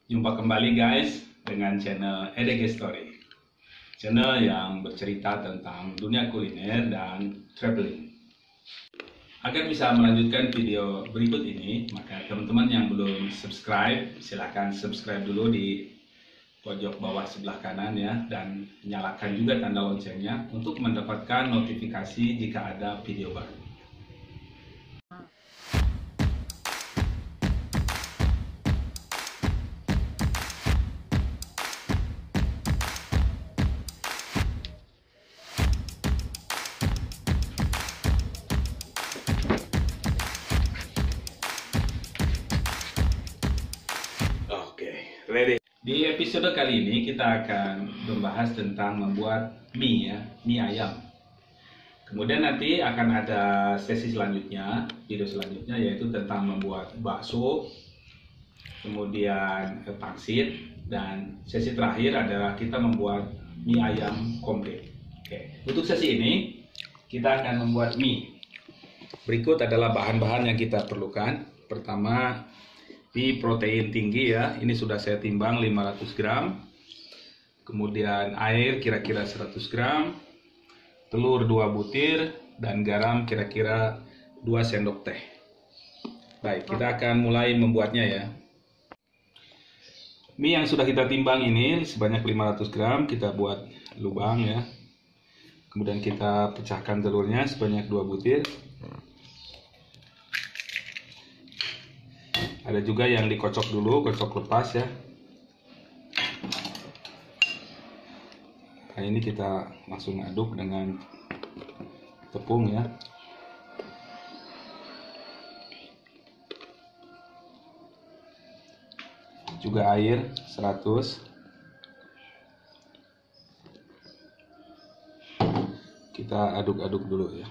Jumpa kembali guys dengan channel EDG Story, channel yang bercerita tentang dunia kuliner dan traveling. Agar bisa melanjutkan video berikut ini, maka teman-teman yang belum subscribe, silahkan subscribe dulu di pojok bawah sebelah kanan ya, dan nyalakan juga tanda loncengnya untuk mendapatkan notifikasi jika ada video baru. Ready. Di episode kali ini kita akan membahas tentang membuat mie ya, mie ayam. Kemudian nanti akan ada sesi selanjutnya, video selanjutnya yaitu tentang membuat bakso, kemudian pangsit, dan sesi terakhir adalah kita membuat mie ayam komplit. Oke, untuk sesi ini kita akan membuat mie. Berikut adalah bahan-bahan yang kita perlukan. Pertama, mie protein tinggi ya, ini sudah saya timbang 500 gram. Kemudian air kira-kira 100 gram, telur 2 butir, dan garam kira-kira 2 sendok teh. Baik, kita akan mulai membuatnya ya. Mie yang sudah kita timbang ini sebanyak 500 gram, kita buat lubang ya. Kemudian kita pecahkan telurnya sebanyak 2 butir. Ada juga yang dikocok dulu, kocok lepas ya. Nah, ini kita langsung aduk dengan tepung ya. Juga air 100. Kita aduk-aduk dulu ya.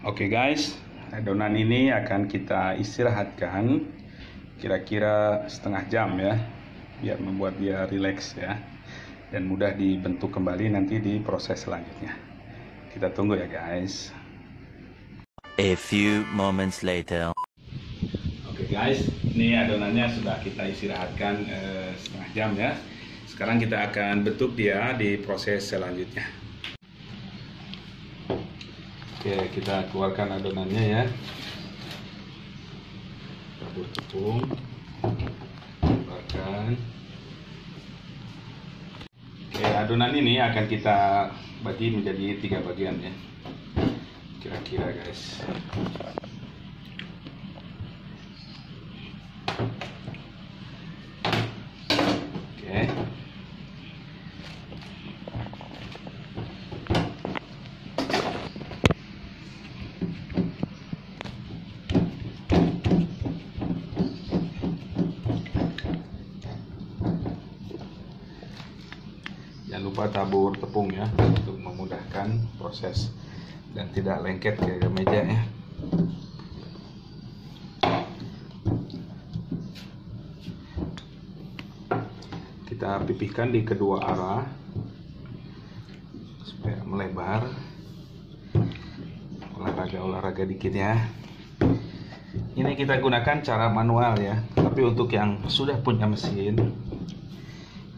Oke guys, adonan ini akan kita istirahatkan kira-kira setengah jam ya, biar membuat dia rileks ya, dan mudah dibentuk kembali nanti di proses selanjutnya. Kita tunggu ya guys. A few moments later. Oke guys, ini adonannya sudah kita istirahatkan setengah jam ya. Sekarang kita akan bentuk dia di proses selanjutnya. Oke, kita keluarkan adonannya ya. Tabur tepung, keluarkan. Oke, adonan ini akan kita bagi menjadi 3 bagian ya, kira-kira guys. Oke. Jangan lupa tabur tepung ya, untuk memudahkan proses dan tidak lengket ke meja ya. Kita pipihkan di kedua arah supaya melebar. Olahraga dikit ya. Ini kita gunakan cara manual ya, tapi untuk yang sudah punya mesin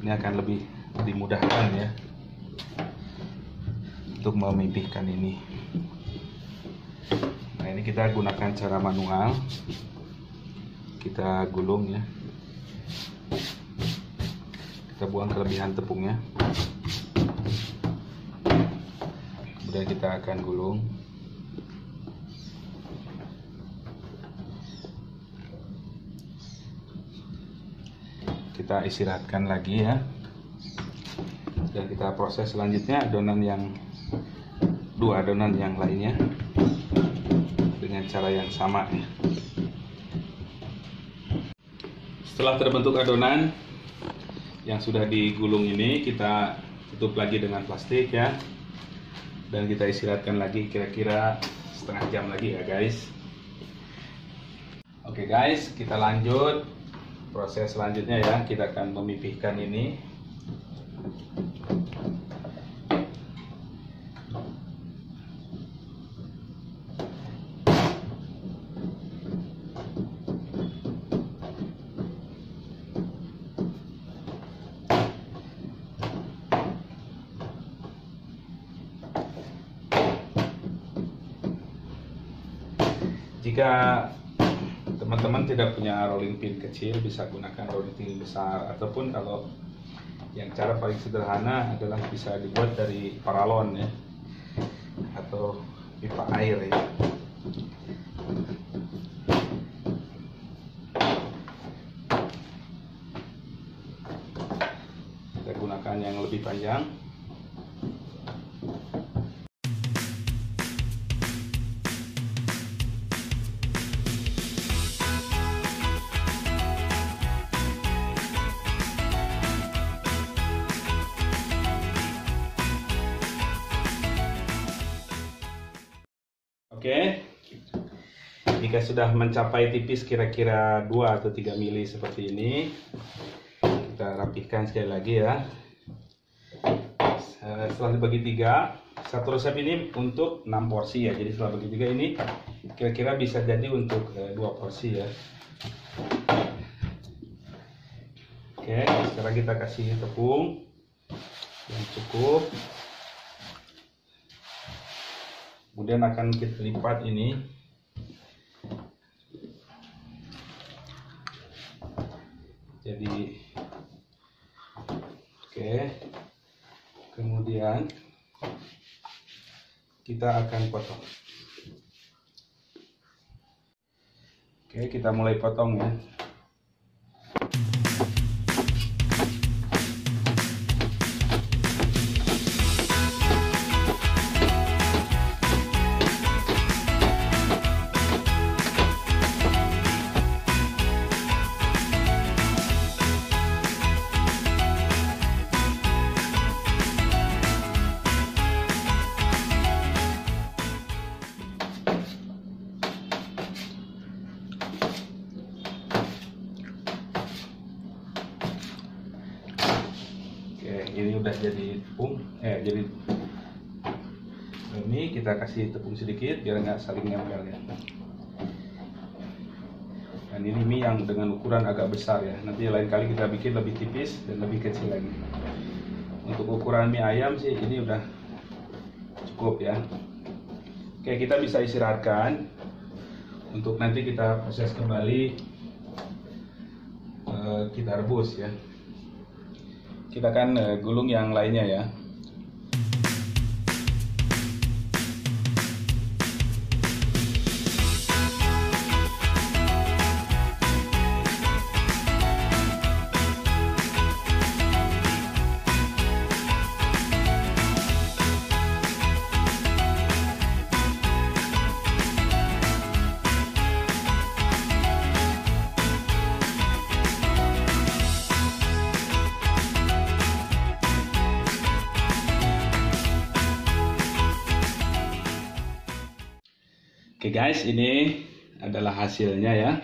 ini akan lebih dimudahkan ya untuk memipihkan ini. Nah, ini kita gunakan cara manual. Kita gulung ya. Kita buang kelebihan tepungnya. Kemudian kita akan gulung. Kita istirahatkan lagi ya. Dan kita proses selanjutnya dua adonan yang lainnya dengan cara yang sama. Setelah terbentuk adonan yang sudah digulung ini, kita tutup lagi dengan plastik ya, dan kita istirahatkan lagi kira-kira setengah jam lagi ya guys. Oke guys, kita lanjut proses selanjutnya ya. Kita akan memipihkan ini. Jika teman-teman tidak punya rolling pin kecil, bisa gunakan rolling pin besar, ataupun kalau yang cara paling sederhana adalah bisa dibuat dari paralon ya, atau pipa air ya. Kita gunakan yang lebih panjang. Oke, jika sudah mencapai tipis kira-kira 2 atau 3 mili seperti ini, kita rapihkan sekali lagi ya. Setelah dibagi 3, satu resep ini untuk 6 porsi ya. Jadi setelah bagi 3 ini kira-kira bisa jadi untuk 2 porsi ya. Oke, sekarang kita kasih tepung yang cukup. Kemudian akan kita lipat ini. Jadi oke. Kemudian kita akan potong. Oke, kita mulai potong ya. Ini udah jadi tepung, jadi ini kita kasih tepung sedikit biar nggak saling nempel ya. Dan ini mie yang dengan ukuran agak besar ya. Nanti lain kali kita bikin lebih tipis dan lebih kecil lagi. Untuk ukuran mie ayam sih ini udah cukup ya. Oke, kita bisa istirahatkan untuk nanti kita proses kembali, kita rebus ya. Kita akan gulung yang lainnya ya. Oke guys, ini adalah hasilnya ya.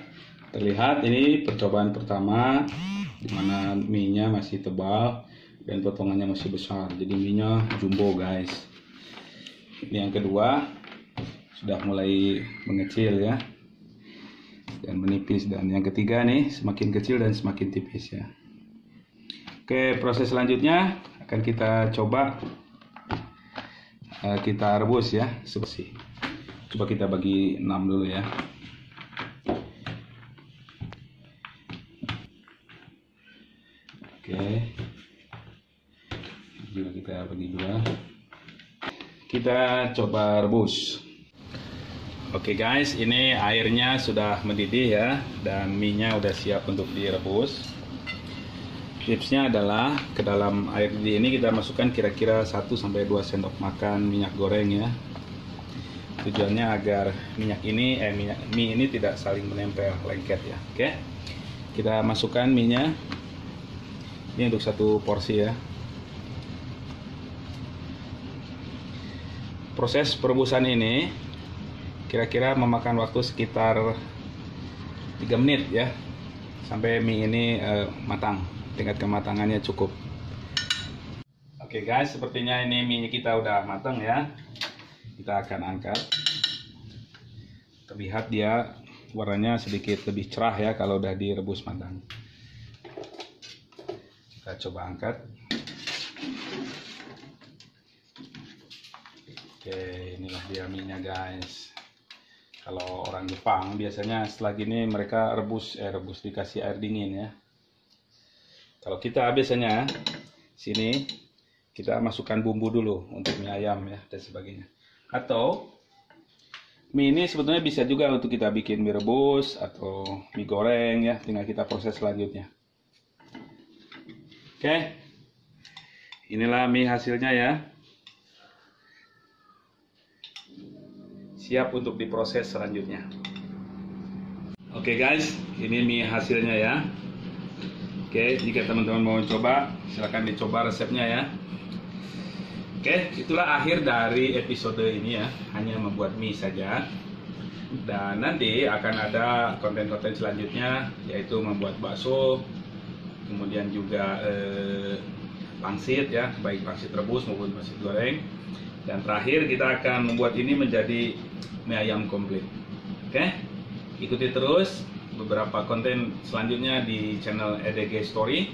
Terlihat ini percobaan pertama dimana mie-nya masih tebal dan potongannya masih besar. Jadi mie-nya jumbo guys. Ini yang kedua sudah mulai mengecil ya dan menipis, dan yang ketiga nih semakin kecil dan semakin tipis ya. Oke, proses selanjutnya akan kita coba kita rebus ya, seperti. Coba kita bagi 6 dulu ya. Oke. Juga kita bagi 2. Kita coba rebus. Oke guys, ini airnya sudah mendidih ya, dan mie-nya udah siap untuk direbus. Tipsnya adalah ke dalam air mendidih ini kita masukkan kira-kira 1-2 sendok makan minyak goreng ya. Tujuannya agar mie ini tidak saling menempel, lengket ya. Oke. Kita masukkan mie-nya. Ini untuk 1 porsi ya. Proses perebusan ini kira-kira memakan waktu sekitar 3 menit ya, sampai mie ini matang, tingkat kematangannya cukup. Oke guys, sepertinya ini mie kita udah matang ya. Kita akan angkat. Terlihat dia warnanya sedikit lebih cerah ya kalau udah direbus matang. Kita coba angkat. Oke, inilah dia mie-nya guys. Kalau orang Jepang biasanya setelah gini mereka rebus dikasih air dingin ya. Kalau kita biasanya sini kita masukkan bumbu dulu untuk mie ayam ya dan sebagainya. Atau mie ini sebetulnya bisa juga untuk kita bikin mie rebus atau mie goreng ya, tinggal kita proses selanjutnya. Oke. Inilah mie hasilnya ya. Siap untuk diproses selanjutnya. Oke guys, ini mie hasilnya ya. Oke, jika teman-teman mau coba, silahkan dicoba resepnya ya. Oke, itulah akhir dari episode ini ya, hanya membuat mie saja. Dan nanti akan ada konten-konten selanjutnya, yaitu membuat bakso, kemudian juga pangsit ya, baik pangsit rebus maupun pangsit goreng. Dan terakhir kita akan membuat ini menjadi mie ayam komplit. Oke, ikuti terus beberapa konten selanjutnya di channel EDG Story.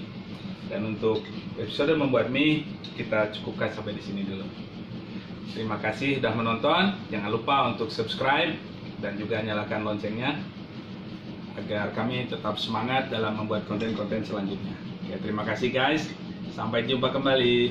Dan untuk episode membuat mie kita cukupkan sampai di sini dulu. Terima kasih sudah menonton. Jangan lupa untuk subscribe dan juga nyalakan loncengnya agar kami tetap semangat dalam membuat konten-konten selanjutnya. Oke, terima kasih guys. Sampai jumpa kembali.